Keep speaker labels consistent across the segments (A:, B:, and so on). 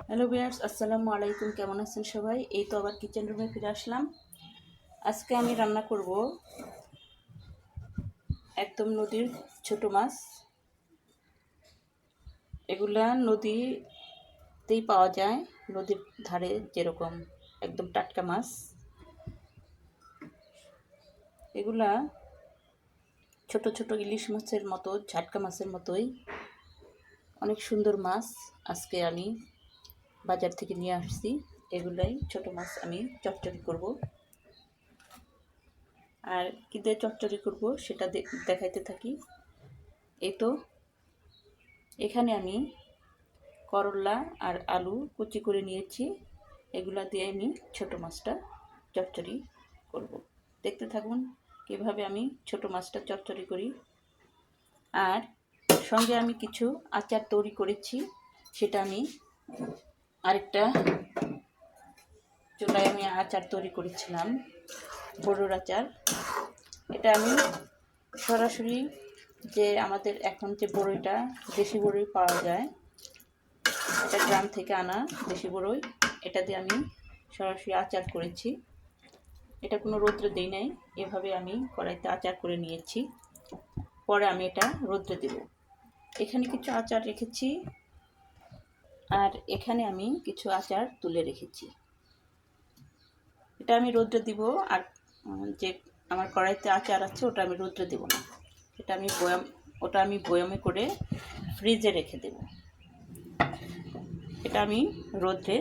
A: Hello viewers, আসসালামু আলাইকুম। কেমন আছেন সবাই? এই তো আবার কিচেন রুমে ফিরে আসলাম। আজকে আমি রান্না করব একদম নদীর ছোট মাছ। এগুলা নদীতেই পাওয়া যায়, নদীর ধারে যেরকম একদম টাটকা মাছ। এগুলা ছোট ছোট ইলিশ মাছের মতো, ঝাটকা মাছের মতোই অনেক সুন্দর মাছ। আজকে আমি বাজার থেকে নিয়ে আসছি। এগুলাই ছোট মাছ আমি চচ্চড়ি করব। আর কী দিয়ে চচ্চড়ি করব সেটা দেখাইতে থাকি। এই তো এখানে আমি করলা আর আলু কুচি করে নিয়েছি। এগুলা দিয়ে আমি ছোট মাছটা চচ্চড়ি করব। দেখতে থাকুন কিভাবে আমি ছোট মাছটা চচ্চড়ি করি। আর সঙ্গে আমি কিছু আচার তৈরি করেছি, সেটা আমি আরেকটা চুলায় আমি আচার তৈরি করেছিলাম, বড়ুর আচার। এটা আমি সরাসরি যে আমাদের এখন যে বড়ইটা, দেশি বড়ই পাওয়া যায়, এটা গ্রাম থেকে আনা দেশি বড়ই, এটা দিয়ে আমি সরাসরি আচার করেছি। এটা কোনো রৌদ্রে দিই নাই, এভাবে আমি কড়াইতে আচার করে নিয়েছি। পরে আমি এটা রৌদ্রে দেব। এখানে কিছু আচার রেখেছি আর এখানে আমি কিছু আচার তুলে রেখেছি। এটা আমি রৌদ্রে দিব। আর যে আমার কড়াইতে আচার আছে ওটা আমি রৌদ্রে দেব না, ওটা আমি বয়ামে করে ফ্রিজে রেখে দেব। এটা আমি রৌদ্রে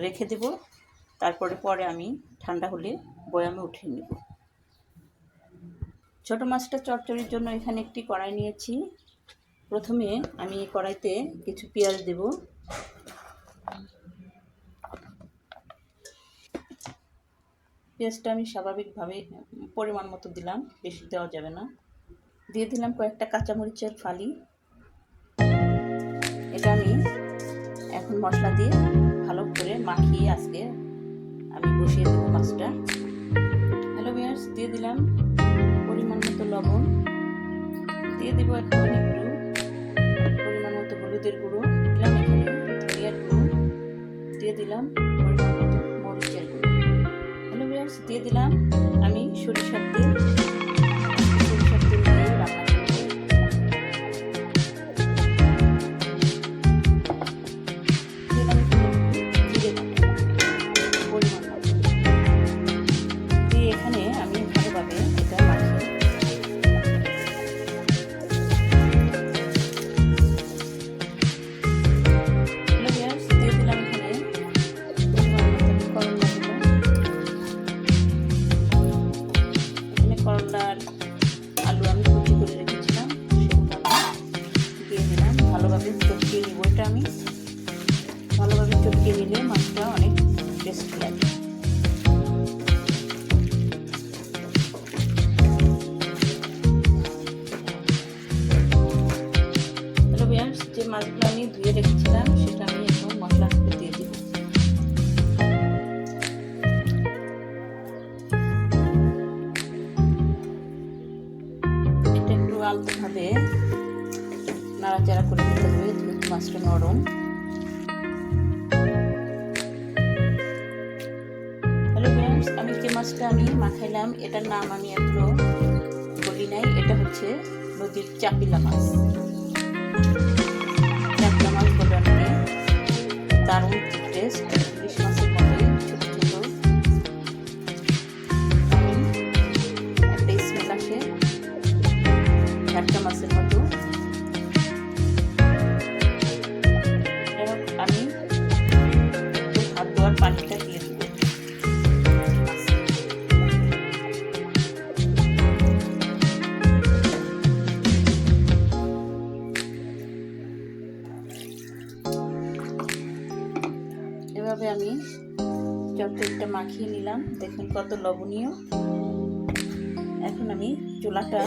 A: রেখে দেব, পরে আমি ঠান্ডা হলে বয়ামে উঠিয়ে নেব। ছোট মাছটা চচ্চড়ির জন্য এখানে একটি কড়াই নিয়েছি। প্রথমে আমি এই কড়াইতে কিছু পেঁয়াজ দেব। পেঁয়াজটা আমি স্বাভাবিকভাবে পরিমাণ মতো দিলাম, বেশি দেওয়া যাবে না। দিয়ে দিলাম কয়েকটা কাঁচামরিচের ফালি। এটা আমি এখন মশলা দিয়ে ভালো করে মাখিয়ে আজকে আমি বসিয়ে দেবো মাছটা। হ্যালো ভিউয়ার্স, দিয়ে দিলাম পরিমাণ মতো লবণ, দিয়ে দেবো একটু পরিমাণ মতো হলুদের গুঁড়ো, দিলাম এখানে ধনিয়ার গুঁড়ো, দিয়ে দিলাম পরিমাণ মতো মরিচের গুঁড়ো। হ্যালো ভিউয়ার্স, দিয়ে দিলাম আমি সরিষার তেল দিয়ে রান্না করব। দিলাম জিরে পরিমাণ মতো দিয়ে এখানে আমি ভালোভাবে এটা মাখিয়ে করলার আলু আমি কুচি করে রেখেছিলাম, সেগুলো দিয়ে দিলাম। ভালোভাবে চটকিয়ে নিব। এটা আমি ভালোভাবে চটকিয়ে নিলে মাছটা অনেক টেস্টি লাগে। হ্যালো ভিউয়ার্স, যে মাছগুলো আমি ধুয়ে রেখেছিলাম সেটা আমি এখন মশলার সাথে দিয়ে দিব। এটা একটু আলতোভাবে নাড়াচাড়া করে নিতে হবে যেহেতু মাছটা নরম। হ্যালো ভিউয়ার্স, আমি যে মাছটা আমি মাখাইলাম এটার নাম আমি এখনো বলি নাই। এটা হচ্ছে নদীর চাপিলা মাছ। চাপিলা মাছ বলে অনেকে, দারুণ টেস্ট, ইলিশ মাছের মতোই ছোট ছোট। একটা স্মেল আসে ঝাটকা মাছের মতো। আমি হাত ধোয়ার পানিটা দিয়ে দেবো। এভাবে আমি চচ্চড়িটা মাখিয়ে নিলাম, দেখুন কত লবণীয়। এখন আমি চুলাটা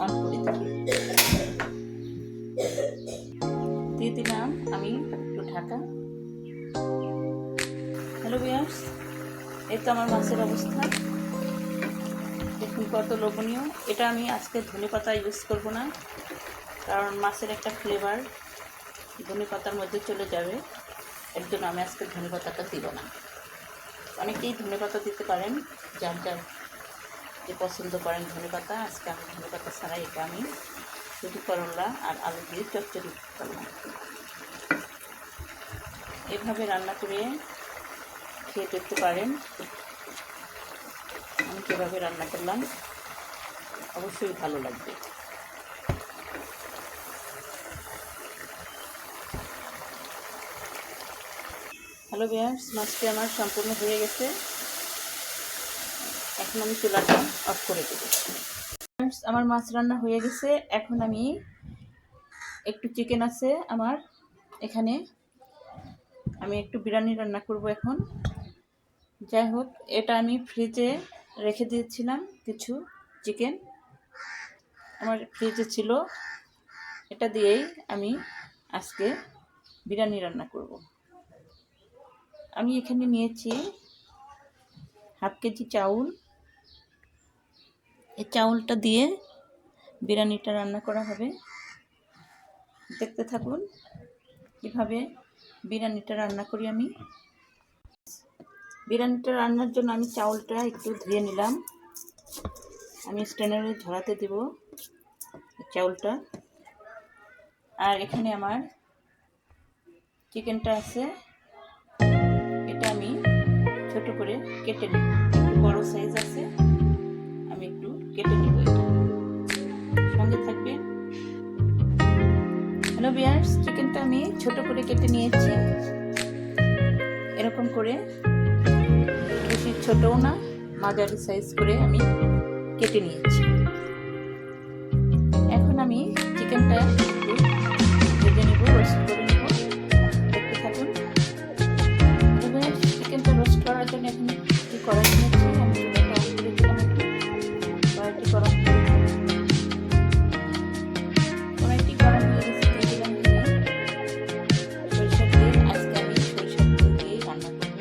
A: অন করে দিয়ে দিলাম আমি একটু ঢাকা। হ্যালো ভিউয়ার্স, এই তো আমার মাছের অবস্থা, দেখুন কত লোভনীয়। এটা আমি আজকে ধনেপাতা ইউজ করব না, কারণ মাছের একটা ফ্লেভার ধনে পাতার মধ্যে চলে যাবে, এর জন্য আমি আজকে ধনে পাতাটা দিব না। অনেকেই ধনে পাতা দিতে পারেন, যার যার যে পছন্দ করেন ধনে পাতা। আজকে আমি ধনে পাতা ছাড়া এটা আমি শুধু করলা আর আলু দিয়ে চচ্চড়ি করলাম। এভাবে রান্না করে খেয়ে দেখতে পারেন। আমি কীভাবে রান্না করলাম অবশ্যই ভালো লাগবে। হ্যালো ভিউয়ার্স, মাছটি আমার সম্পূর্ণ হয়ে গেছে। এখন আমি চুলাটা অফ করে দেব। আমার মাছ রান্না হয়ে গেছে। এখন আমি একটু চিকেন আছে আমার এখানে, আমি একটু বিরিয়ানি রান্না করব এখন। যাই হোক, এটা আমি ফ্রিজে রেখে দিয়েছিলাম, কিছু চিকেন আমার ফ্রিজে ছিল। এটা দিয়েই আমি আজকে বিরিয়ানি রান্না করব। আমি এখানে নিয়েছি হাফ কেজি চাউল। এই চাউলটা দিয়ে বিরিয়ানিটা রান্না করা হবে। দেখতে থাকুন কীভাবে বিরিয়ানিটা রান্না করি আমি। বিরিয়ানিটা রান্নার জন্য আমি চাউলটা একটু ধুয়ে নিলাম। আমি স্ট্যান্ডারে ঝরাতে দেব চাউলটা। আর এখানে আমার চিকেনটা আছে, এটা আমি ছোট করে কেটে নিব। একটু বড় সাইজ আছে, আমি একটু কেটে নিব। এটা সঙ্গে থাকবে। হ্যালো ভিউয়ার্স, চিকেনটা আমি ছোট করে কেটে নিয়েছি, এরকম করে, বেশি ছোটও না, মাঝারি সাইজ করে আমি কেটে নিয়েছি। এখন আমি চিকেনটা একটু ভেজে নেব, রোস্ট করে নেব। দেখতে থাকুন। চিকেনটা রোস্ট করার জন্য এখন একটু কড়াই নিয়েছি, আমি চুলাটা অন করে দিলাম। কড়াইটি গরম করে কড়াইটি গরম হয়ে গেছে, দিয়ে দিলাম সরিষার তেল। আজকে আমি সরিষার তেল দিয়ে রান্না করব।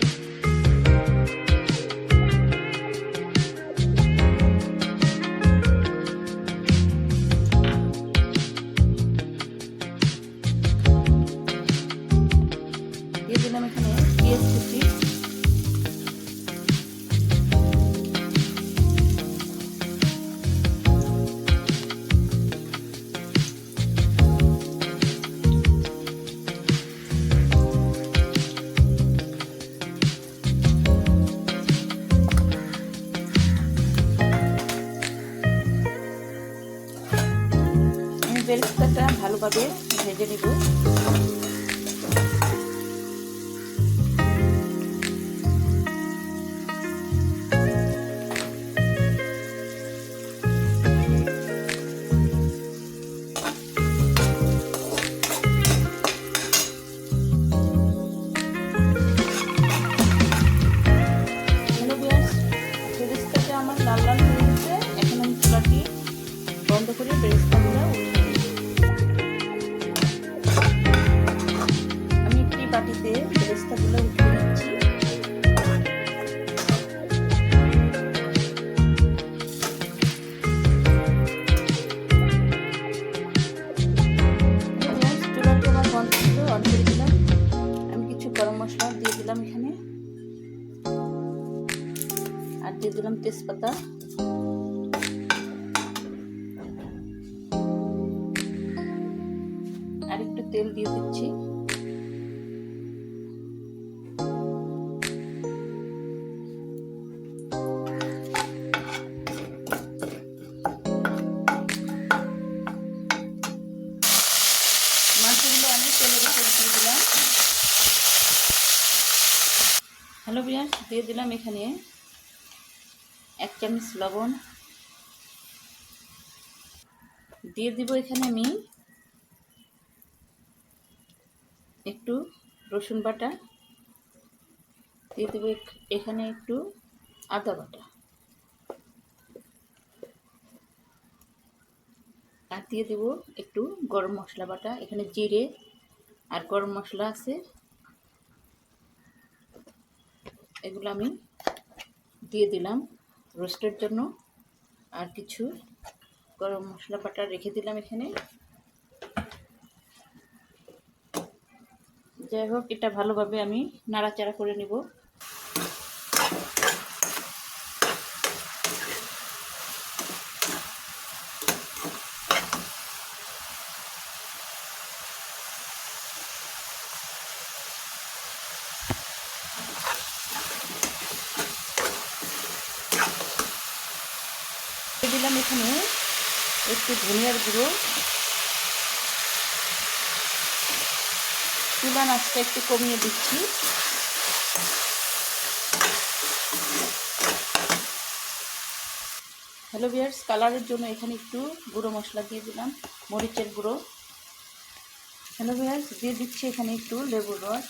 A: দিয়ে দিলাম এখানে পেঁয়াজ কুচি, বেরেস্তাটা ভালোভাবে ভেজে নিব। বেরেস্তাটা আমার লাল লাল হয়ে গেছে। এখন আমি চুলাটি বন্ধ করে বেরেস্তাগুলো উঠিয়ে নিই। আমি একটি বাটিতে বেরেস্তাগুলো উঠিয়ে নিচ্ছি। চুলাটি আমার বন্ধ ছিল, অন করে দিলাম। আমি কিছু গরম মশলা দিয়ে দিলাম এখানে, আর দিয়ে দিলাম তেজপাতা। আর একটু তেল দিয়ে দিচ্ছি। মাছগুলো আমি তেলের উপর দিয়ে দিলাম। হ্যালো ভিউয়ার্স, দিয়ে দিলাম এখানে 1 চামচ লবণ। দিয়ে দিব এখানে আমি একটু রসুন বাটা, দিয়ে দেবো এখানে একটু আদা বাটা, আর দিয়ে দেবো একটু গরম মশলা বাটা। এখানে জিরে আর গরম মশলা আছে, এগুলো আমি দিয়ে দিলাম রোস্টের জন্য। আর কিছু গরম মশলা বাটা রেখে দিলাম এখানে। যাই হোক, এটা ভালোভাবে আমি নাড়াচাড়া করে নিব। দিলাম এখানে একটু ধনিয়ার গুঁড়ো। চুলার আঁচটা একটু কমিয়ে দিচ্ছি। হ্যালো ভিউয়ার্স, কালারের জন্য এখানে একটু গুঁড়ো মশলা দিয়ে দিলাম, মরিচের গুঁড়ো। হ্যালো ভিউয়ার্স, দিয়ে দিচ্ছি এখানে একটু লেবুর রস।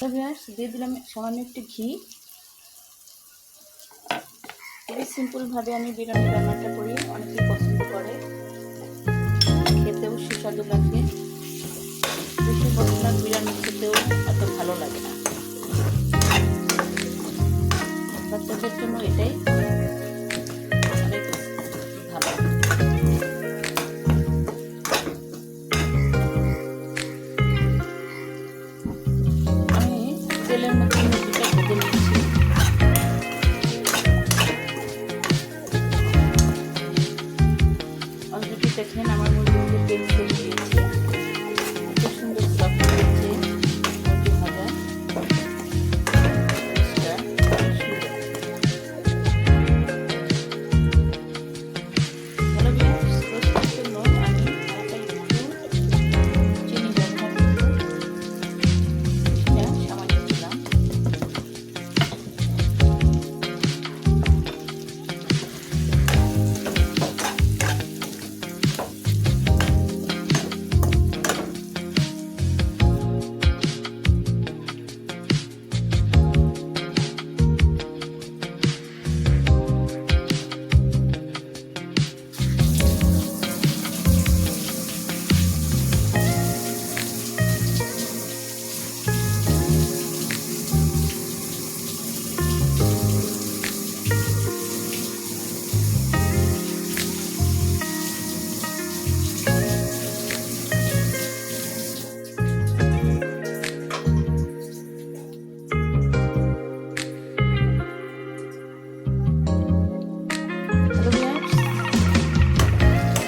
A: হ্যালো ভিউয়ার্স, দিয়ে দিলাম সামান্য একটু ঘি। খুবই সিম্পলভাবে আমি বিরিয়ানি রান্নাটা করি, অনেকেই পছন্দ করে, খেতেও সুস্বাদু লাগে। বেশি মশলার বিরিয়ানি খেতেও এত ভালো লাগে না, বাচ্চাদের জন্য এটাই অনেক ভালো। আমি তেলের মধ্যে মুরগিটা ভেজে নিচ্ছি। অলরেডি দেখেন আমার মুরগিতে তেল ছেড়ে দিয়েছে, এত সুন্দর সফট হয়েছে মুরগি ভাজা। ভালো বিয়ার্স, রোস্টের জন্য আমি হালকা একটু চিনি ব্যবহার করব, সামান্য দিলাম।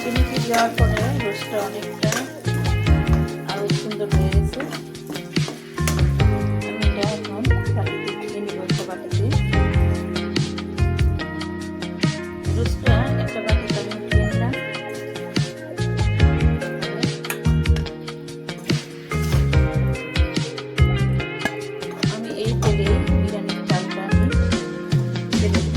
A: চিনিটি দেওয়ার পরে রোস্টটা অনেকটা আরও সুন্দর হয়ে গেছে। আমি এটা এখন বাটিতে ঢেলে নিব, একটা বাটিতে। রোস্টটা একটা বাটিতে আমি উঠিয়ে নিলাম। আমি এই তেলে বিরিয়ানির চালটা আমি ঢেলে দেব।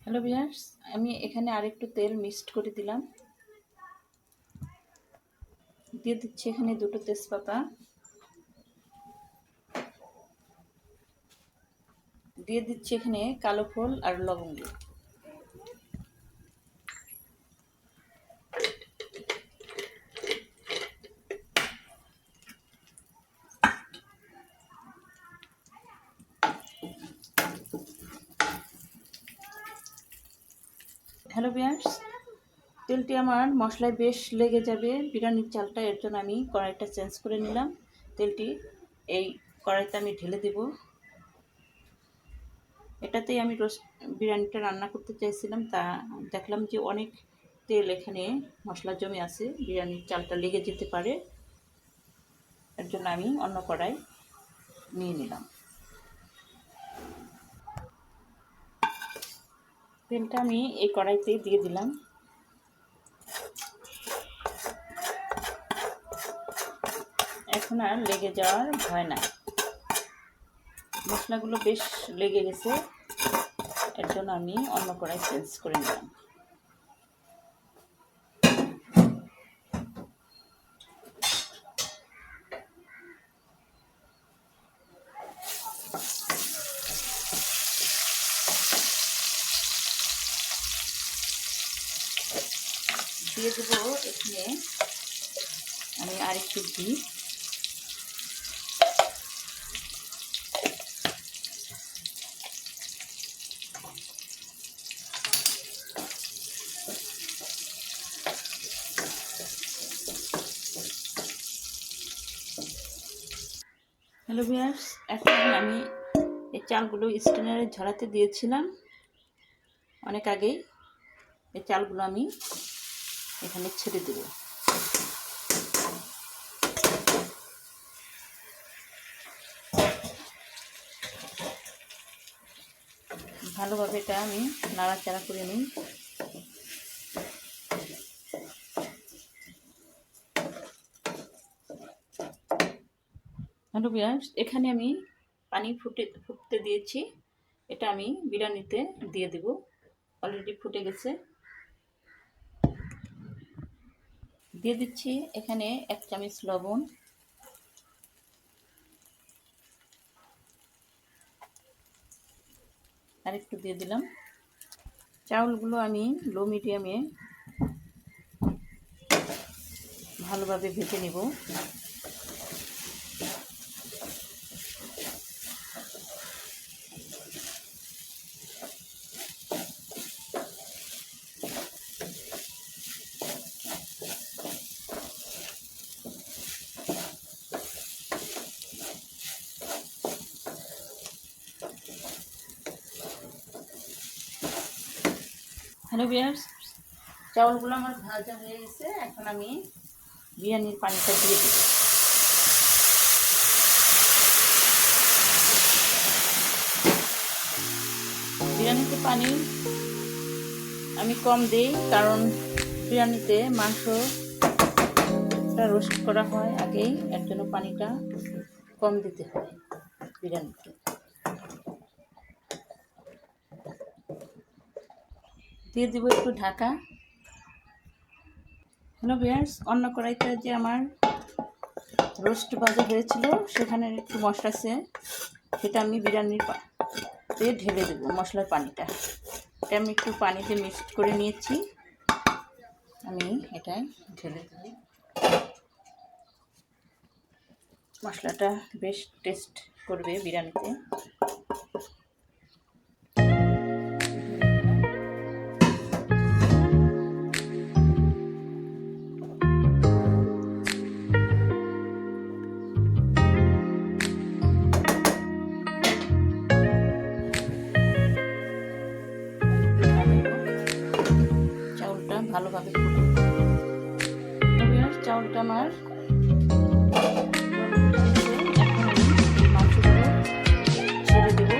A: হ্যালো ভিউয়ার্স, আমি এখানে আরেকটু তেল মিক্সড করে দিলাম। দিয়ে দিচ্ছি এখানে দুটো তেজপাতা, দিয়ে দিচ্ছি এখানে কালো ফল আর লবঙ্গ। হ্যালো ভিউয়ার্স, তেলটি আমার মশলায় বেশ লেগে যাবে বিরিয়ানির চালটা, এর জন্য আমি কড়াইটা চেঞ্জ করে নিলাম। তেলটি এই কড়াইতে আমি ঢেলে দেব। এটাতেই আমি বিরিয়ানিটা রান্না করতে চাইছিলাম, তা দেখলাম যে অনেক তেল এখানে মশলা জমে আছে, বিরিয়ানির চালটা লেগে যেতে পারে, এর জন্য আমি অন্য কড়াই নিয়ে নিলাম। তেলটা আমি এই কড়াইতে দিয়ে দিলাম। এখন আর লেগে যাওয়ার ভয় নাই। মশলাগুলো বেশ লেগে গেছে, এর জন্য আমি অন্য কড়াই চেঞ্জ করে নিলাম। দিয়ে দেবো এখানে আমি আরেকটু ঘি। হ্যালো ভিউয়ার্স, এখন আমি এই চালগুলো স্ট্রেনারে ঝরাতে দিয়েছিলাম অনেক আগেই। এই চালগুলো আমি এখানে ছেড়ে দেব। ভালোভাবে এটা আমি নাড়াচাড়া করে নিই। হ্যালো ভিউয়ার্স, এখানে আমি পানি ফুটতে দিয়েছি। এটা আমি বিরিয়ানিতে দিয়ে দেব। অলরেডি ফুটে গেছে। দিয়ে দিচ্ছি এখানে 1 চামচ লবণ, আর একটু দিয়ে দিলাম। চাউলগুলো আমি লো মিডিয়ামে ভালোভাবে ভেজে নেব। হ্যালো ভিউয়ার্স, চাউলগুলো আমার ভাজা হয়ে গেছে। এখন আমি বিরিয়ানির পানিটা দিয়ে দেব। বিরিয়ানিতে পানি আমি কম দিই, কারণ বিরিয়ানিতে মাংসটা রোস্ট করা হয় আগেই, এর জন্য পানিটা কম দিতে হয় বিরিয়ানিতে। দিয়ে দিব একটু ঢাকা। হ্যালো ভিউয়ার্স, অন্য কড়াইতে যে আমার রোস্ট ভাজা হয়েছিল সেখানে একটু মশলা আছে, সেটা আমি বিরিয়ানির ঢেলে দেবো। মশলার পানিটা এটা আমি একটু পানিতে মিক্সড করে নিয়েছি, আমি এটাই ঢেলে দেব। মশলাটা বেশ টেস্ট করবে বিরিয়ানিতে। চাউলটা ভালোভাবে চাউলটা আমার ছেড়ে দেব।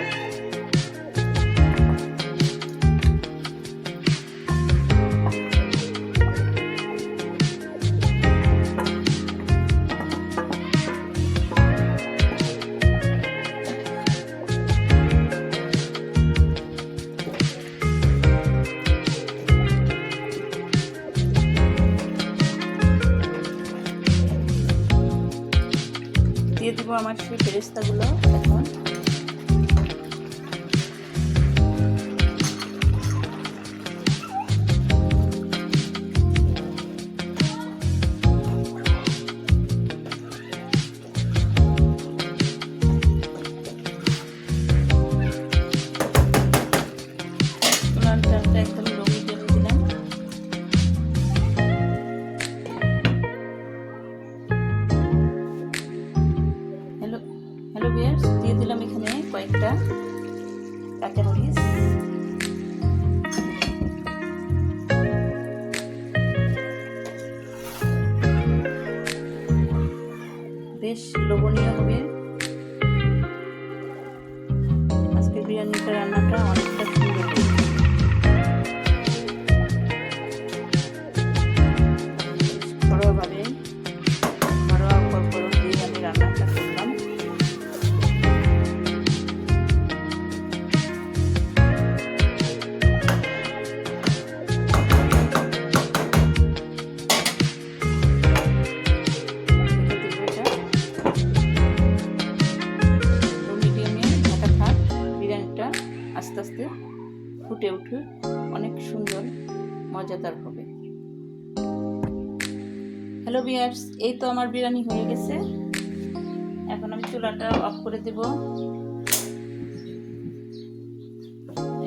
A: দিয়ে দেবো আমার সেই বেরেস্তাগুলো। এখন চালটা একদম লো মিডিয়ামে দিলাম। হ্যালো ভিউয়ার্স, দিয়ে দিলাম এখানে কয়েকটা কাঁচামরিচ। বেশ লোভনীয় হবে। আজকের বিরিয়ানিটা রান্নাটা অনেকটা সুন্দর হবে। আস্তে আস্তে ফুটে উঠে অনেক সুন্দর মজাদার হবে। হ্যালো ভিউয়ার্স, এই তো আমার বিরিয়ানি হয়ে গেছে। এখন আমি চুলাটা অফ করে দেব।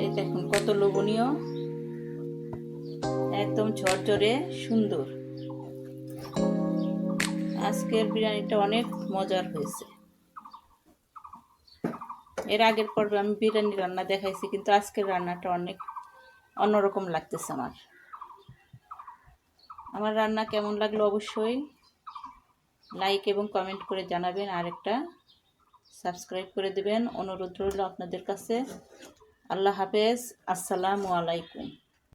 A: এই দেখুন কত লোভনীয়, একদম ঝরঝরে সুন্দর। আজকের বিরিয়ানিটা অনেক মজার হয়েছে। এর আগের পর্বে আমি বিরিয়ানি রান্না দেখাইছি, কিন্তু আজকের রান্নাটা অনেক অন্যরকম লাগতেছে আমার রান্না কেমন লাগলো অবশ্যই লাইক এবং কমেন্ট করে জানাবেন, আর একটা সাবস্ক্রাইব করে দেবেন। অনুরোধ রইল আপনাদের কাছে। আল্লাহ হাফেজ, আসসালামু আলাইকুম।